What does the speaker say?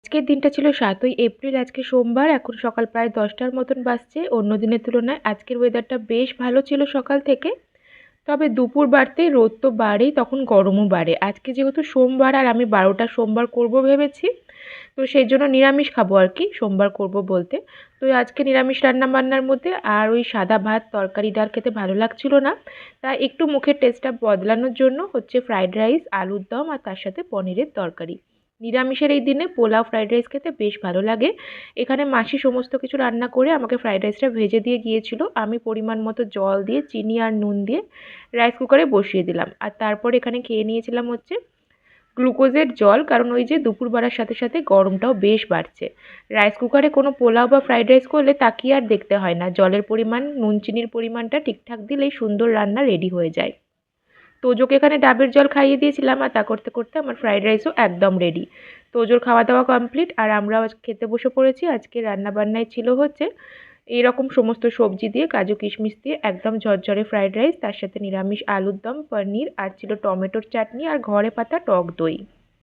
আজকের দিনটা ছিল ৭ই এপ্রিল। আজকে সোমবার। এখন সকাল প্রায় ১০টার মতন বাজছে। অন্য দিনের তুলনায় আজকের ওয়েদারটা বেশ ভালো ছিল সকাল থেকে। তবে দুপুর বাড়তেই রোদ তো বাড়েই, তখন গরমও বাড়ে। আজকে যেহেতু সোমবার আর আমি ১২টা সোমবার করব ভেবেছি, তো সেই জন্য নিরামিষ খাবো আর কি, সোমবার করব বলতে। তো আজকে নিরামিষ রান্নাবান্নার মধ্যে আর ওই সাদা ভাত তরকারি ডাল খেতে ভালো লাগছিল না, তাই একটু মুখের টেস্টটা বদলানোর জন্য হচ্ছে ফ্রাইড রাইস, আলুর দম আর তার সাথে পনিরের তরকারি। নিরামিষের এই দিনে পোলাও ফ্রাইড রাইস খেতে বেশ ভালো লাগে। এখানে মাসি সমস্ত কিছু রান্না করে আমাকে ফ্রাইড রাইসটা ভেজে দিয়ে গিয়েছিল। আমি পরিমাণ মতো জল দিয়ে চিনি আর নুন দিয়ে রাইস কুকারে বসিয়ে দিলাম। আর তারপর এখানে খেয়ে নিয়েছিলাম হচ্ছে গ্লুকোজের জল, কারণ ওই যে দুপুর বাড়ার সাথে সাথে গরমটাও বেশ বাড়ছে। রাইস কুকারে কোনো পোলাও বা ফ্রাইড রাইস করলে তাকিয়ে আর দেখতে হয় না, জলের পরিমাণ নুন চিনির পরিমাণটা ঠিকঠাক দিলেই সুন্দর রান্না রেডি হয়ে যায়। তোজোকে এখানে ডাবের জল খাইয়ে দিয়েছিলাম, আর তা করতে করতে আমার ফ্রাইড রাইসও একদম রেডি। তোজোর খাওয়া দাওয়া কমপ্লিট আর আমরাও আজ খেতে বসে পড়েছি। আজকে রান্নাবান্নায় ছিল হচ্ছে এইরকম সমস্ত সবজি দিয়ে, কাজু কিশমিশ দিয়ে একদম ঝরঝরে ফ্রাইড রাইস, তার সাথে নিরামিষ আলুর দম, পনির, আর ছিল টমেটোর চাটনি আর ঘরে পাতা টক দই।